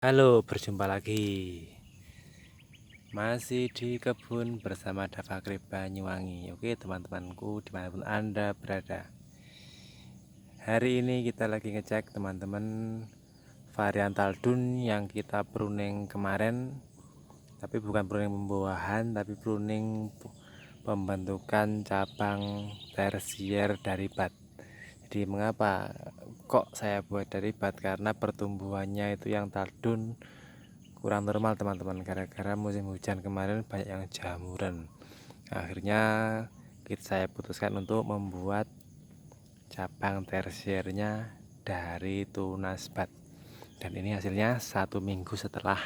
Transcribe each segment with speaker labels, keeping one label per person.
Speaker 1: Halo, berjumpa lagi. Masih di kebun bersama Dava Krib Banyuwangi. Oke, teman-temanku dimanapun Anda berada. Hari ini kita lagi ngecek teman-teman varian Taldun yang kita pruning kemarin. Tapi bukan pruning pembuahan, tapi pruning pembentukan cabang tersier dari bat. Jadi mengapa kok saya buat dari bat? Karena pertumbuhannya itu yang Taldun kurang normal teman-teman, gara-gara musim hujan kemarin banyak yang jamuran. Akhirnya saya putuskan untuk membuat cabang tersiernya dari tunas bat, dan ini hasilnya 1 minggu setelah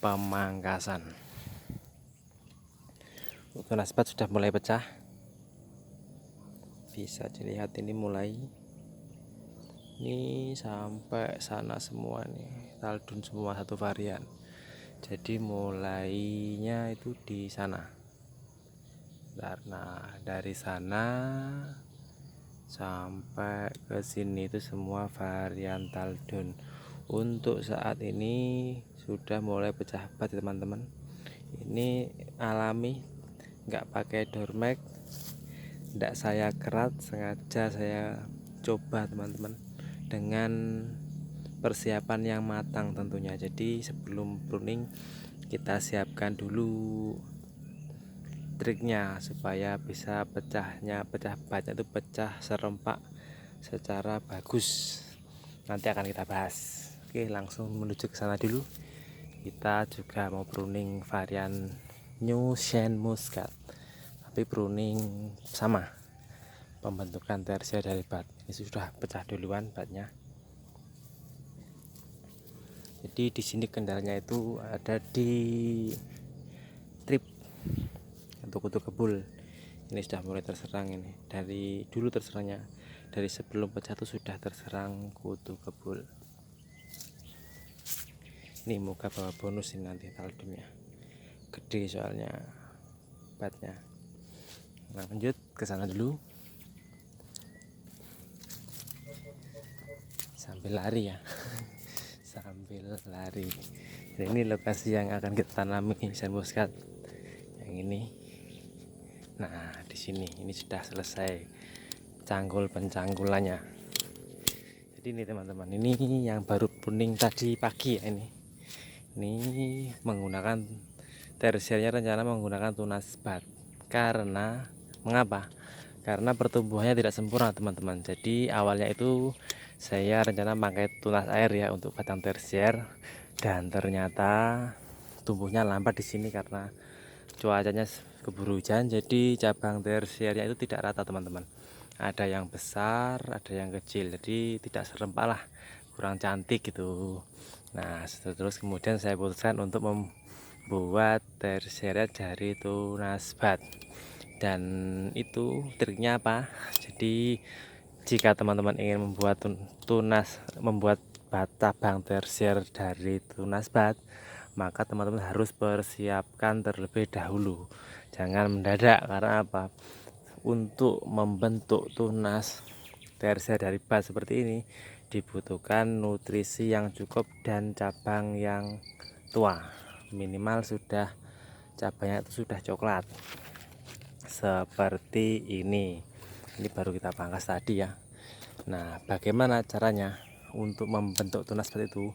Speaker 1: pemangkasan. Tunas bat sudah mulai pecah, bisa dilihat ini mulai ini sampai sana semua nih, Taldun semua satu varian. Jadi mulainya itu di sana. Nah, dari sana sampai ke sini itu semua varian Taldun. Untuk saat ini sudah mulai pecah bat ya teman-teman. Ini alami, nggak pakai dormek, nggak saya kerat, sengaja saya coba teman-teman dengan persiapan yang matang tentunya. Jadi sebelum pruning kita siapkan dulu triknya supaya bisa pecah batnya itu pecah serempak secara bagus. Nanti akan kita bahas. Oke, langsung menuju ke sana dulu. Kita juga mau pruning varian New Shine Muscat, tapi pruning sama pembentukan tersier dari bat. Ini sudah pecah duluan batnya. Jadi di sini kendalanya itu ada di trip untuk kutu kebul. Ini sudah mulai terserang, ini dari dulu terserangnya, dari sebelum pecah itu sudah terserang kutu kebul. Ini moga bawa bonus ini nanti Taldunnya gede soalnya batnya. Nah, lanjut ke sana dulu sambil lari ya. Sambil lari. Dan ini lokasi yang akan kita tanami Shine Muscat yang ini. Nah, di sini ini sudah selesai canggul pencanggulannya. Jadi ini teman-teman, ini yang baru pruning tadi pagi ya. Ini menggunakan tersiernya, rencana menggunakan tunas bat. Karena mengapa? Karena pertumbuhannya tidak sempurna teman-teman. Jadi awalnya itu saya rencana pakai tunas air ya untuk batang tersier, dan ternyata tumbuhnya lambat di sini karena cuacanya keburu hujan. Jadi cabang tersiernya itu tidak rata teman-teman. Ada yang besar, ada yang kecil. Jadi tidak serempak lah, kurang cantik gitu. Nah, terus kemudian saya putuskan untuk membuat tersiernya dari tunas bat. Dan itu triknya apa? Jadi jika teman-teman ingin membuat membuat cabang tersier dari tunas bat, maka teman-teman harus persiapkan terlebih dahulu, jangan mendadak. Karena apa? Untuk membentuk tunas tersier dari bat seperti ini dibutuhkan nutrisi yang cukup dan cabang yang tua, minimal sudah cabangnya itu sudah coklat seperti ini. Ini baru kita pangkas tadi ya. Nah, bagaimana caranya untuk membentuk tunas seperti itu?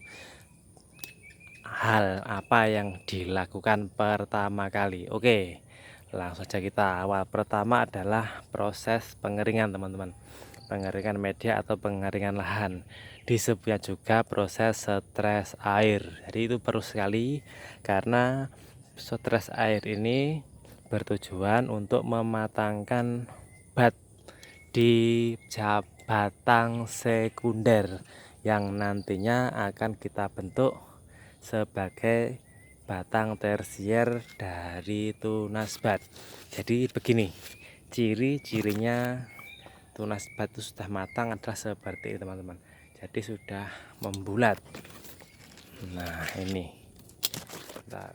Speaker 1: Hal apa yang dilakukan pertama kali? Oke, langsung saja kita awal. Pertama adalah proses pengeringan teman-teman, pengeringan media atau pengeringan lahan. Disebutnya juga proses stres air. Jadi itu perlu sekali, karena stres air ini bertujuan untuk mematangkan bat di batang sekunder yang nantinya akan kita bentuk sebagai batang tersier dari tunas bat. Jadi begini, ciri-cirinya tunas bat itu sudah matang adalah seperti ini teman-teman. Jadi sudah membulat. Nah, ini. Nah,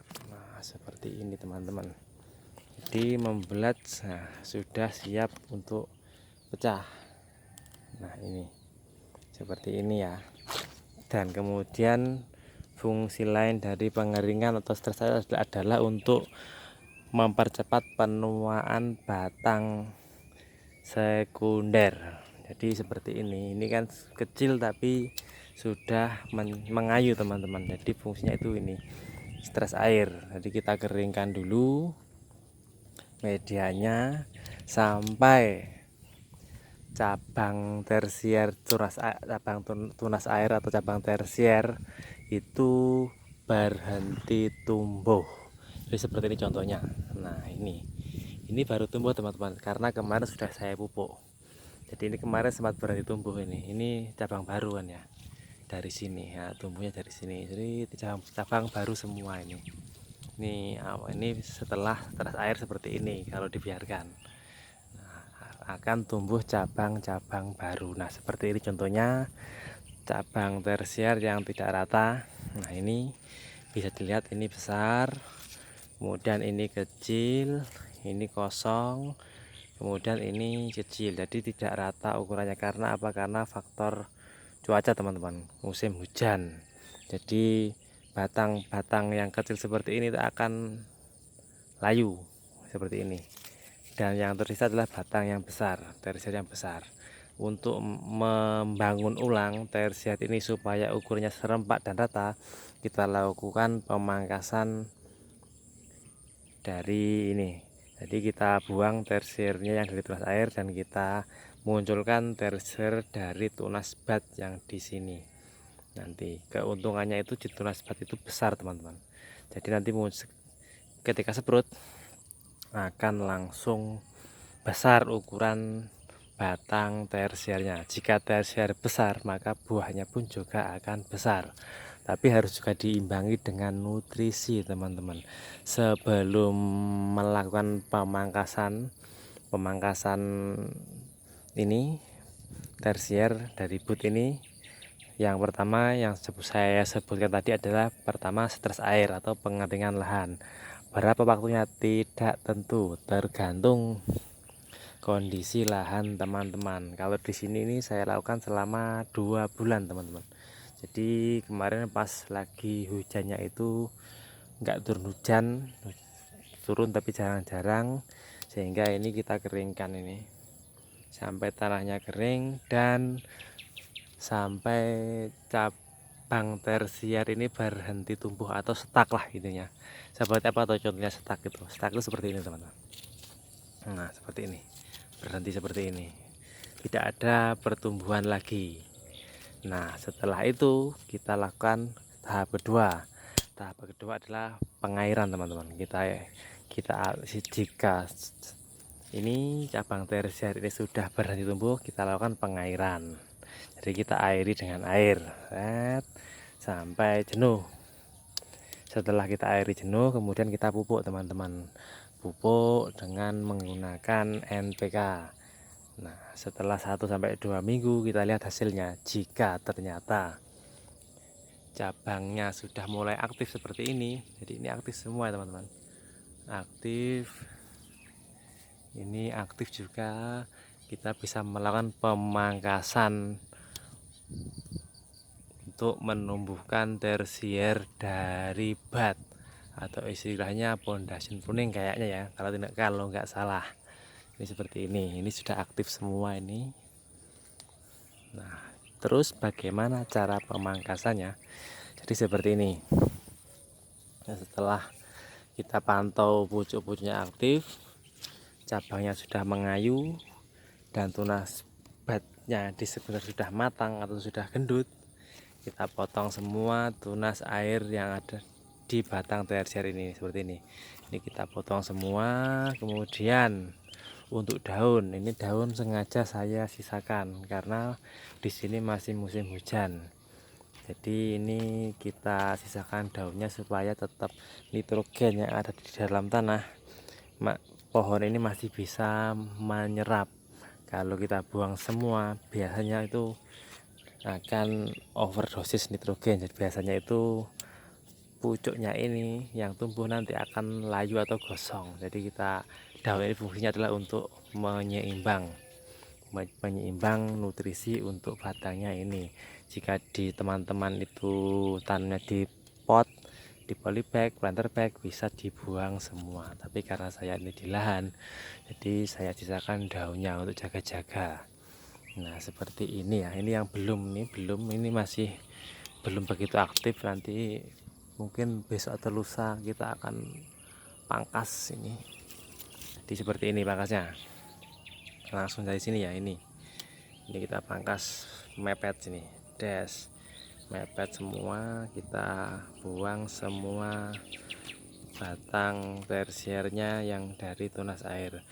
Speaker 1: seperti ini teman-teman. Jadi membulat, nah, sudah siap untuk pecah. Nah, ini seperti ini ya. Dan kemudian fungsi lain dari pengeringan atau stres air adalah untuk mempercepat penuaan batang sekunder. Jadi seperti ini kan kecil tapi sudah mengayu teman-teman. Jadi fungsinya itu ini stres air. Jadi kita keringkan dulu medianya sampai cabang tersier cabang tunas air atau cabang tersier itu berhenti tumbuh. Jadi seperti ini contohnya. Nah ini baru tumbuh teman-teman, karena kemarin sudah saya pupuk. Jadi ini kemarin sempat berhenti tumbuh. Ini cabang baru kan ya, dari sini ya, tumbuhnya dari sini. Jadi cabang baru semua ini setelah air seperti ini kalau dibiarkan akan tumbuh cabang-cabang baru. Nah seperti ini contohnya cabang tersier yang tidak rata. Nah ini bisa dilihat, ini besar, kemudian ini kecil, ini kosong, kemudian ini kecil. Jadi tidak rata ukurannya. Karena apa? Karena faktor cuaca teman-teman, musim hujan. Jadi batang-batang yang kecil seperti ini akan layu seperti ini, dan yang tersisa adalah batang yang besar, tersier yang besar. Untuk membangun ulang tersier ini supaya ukurannya serempak dan rata, kita lakukan pemangkasan dari ini. Jadi kita buang tersiernya yang dari tunas air dan kita munculkan tersier dari tunas bat yang di sini. Nanti keuntungannya itu di tunas bat itu besar teman-teman. Jadi nanti ketika seprut akan langsung besar ukuran batang tersiernya. Jika tersier besar, maka buahnya pun juga akan besar. Tapi harus juga diimbangi dengan nutrisi teman-teman. Sebelum melakukan pemangkasan ini tersier dari but ini, yang pertama yang saya sebutkan tadi adalah pertama stres air atau pengeringan lahan. Berapa waktunya tidak tentu, tergantung kondisi lahan teman-teman. Kalau di sini ini saya lakukan selama 2 bulan teman-teman. Jadi kemarin pas lagi hujannya itu enggak turun hujan, turun tapi jarang-jarang, sehingga ini kita keringkan ini sampai tanahnya kering dan sampai cabang tersier ini berhenti tumbuh atau stuck lah intinya. Seperti apa atau contohnya stuck itu? Stuck itu seperti ini teman-teman. Nah seperti ini, berhenti seperti ini, tidak ada pertumbuhan lagi. Nah setelah itu kita lakukan tahap kedua. Tahap kedua adalah pengairan teman-teman. Jika ini cabang tersier ini sudah berhenti tumbuh, kita lakukan pengairan. Jadi kita airi dengan air sampai jenuh. Setelah kita airi jenuh, kemudian kita pupuk teman-teman. Pupuk dengan menggunakan NPK. Nah setelah 1-2 minggu kita lihat hasilnya. Jika ternyata cabangnya sudah mulai aktif seperti ini, jadi ini aktif semua teman-teman, aktif, ini aktif juga, kita bisa melakukan pemangkasan untuk menumbuhkan tersier dari bat atau istilahnya pondasi pruning kayaknya ya, kalau nggak salah. Ini seperti ini sudah aktif semua ini. Nah terus bagaimana cara pemangkasannya? Jadi seperti ini. Nah, setelah kita pantau pucuk-pucuknya aktif, cabangnya sudah mengayu, dan tunas batnya di sekitar sudah matang atau sudah gendut, kita potong semua tunas air yang ada di batang tersier ini seperti ini. Ini kita potong semua. Kemudian untuk daun, ini daun sengaja saya sisakan karena di sini masih musim hujan. Jadi ini kita sisakan daunnya supaya tetap nitrogen yang ada di dalam tanah pohon ini masih bisa menyerap. Kalau kita buang semua biasanya itu akan overdosis nitrogen. Jadi biasanya itu pucuknya ini yang tumbuh nanti akan layu atau gosong. Jadi daun ini fungsinya adalah untuk menyeimbang nutrisi untuk batangnya ini. Jika di teman-teman itu tanamnya di pot, di polybag, planter bag bisa dibuang semua. Tapi karena saya ini di lahan, jadi saya sisakan daunnya untuk jaga-jaga. Nah seperti ini ya, ini yang ini masih belum begitu aktif. Nanti mungkin besok atau lusa kita akan pangkas ini. Jadi seperti ini pangkasnya, langsung dari sini ya. Ini kita pangkas mepet sini, mepet semua, kita buang semua batang tersiernya yang dari tunas air.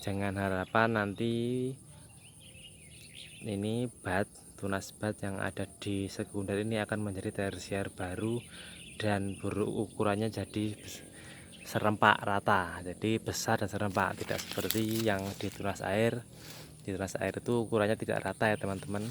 Speaker 1: Jangan harapan nanti ini tunas bat yang ada di sekunder ini akan menjadi tersier baru dan ukurannya jadi serempak rata, jadi besar dan serempak, tidak seperti yang di tunas air. Di tunas air itu ukurannya tidak rata ya teman-teman,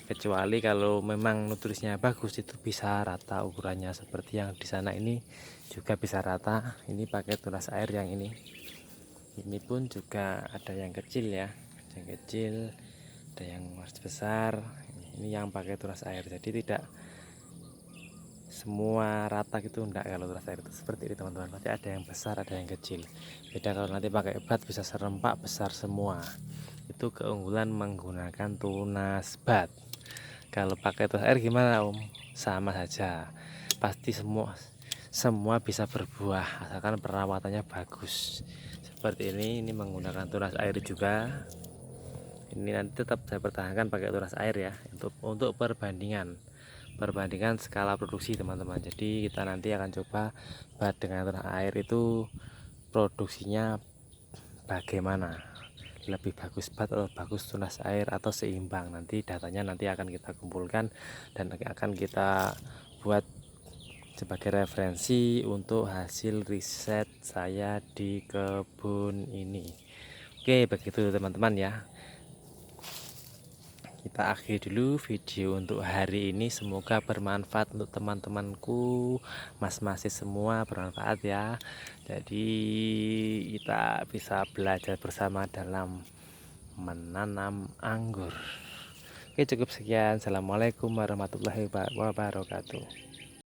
Speaker 1: kecuali kalau memang nutrisinya bagus itu bisa rata ukurannya seperti yang di sana. Ini juga bisa rata. Ini pakai tunas air yang ini pun juga ada yang kecil ya, ada yang kecil, ada yang masih besar. Ini yang pakai tunas air, jadi tidak semua rata gitu, enggak. Kalau tunas air itu seperti ini teman-teman, nanti ada yang besar ada yang kecil. Beda kalau nanti pakai bat bisa serempak besar semua. Itu keunggulan menggunakan tunas bat. Kalau pakai tunas air gimana Om? Sama saja, pasti semua bisa berbuah asalkan perawatannya bagus. Seperti ini menggunakan tunas air juga. Ini nanti tetap saya pertahankan pakai tunas air ya, untuk perbandingan skala produksi teman-teman. Jadi kita nanti akan coba bat dengan tunas air itu produksinya bagaimana, lebih bagus bat atau bagus tunas air atau seimbang. Nanti datanya nanti akan kita kumpulkan dan akan kita buat sebagai referensi untuk hasil riset saya di kebun ini. Oke, begitu teman-teman ya. Kita akhiri dulu video untuk hari ini. Semoga bermanfaat untuk teman-temanku, mas-masi semua, bermanfaat ya. Jadi kita bisa belajar bersama dalam menanam anggur. Oke, cukup sekian. Assalamualaikum warahmatullahi wabarakatuh.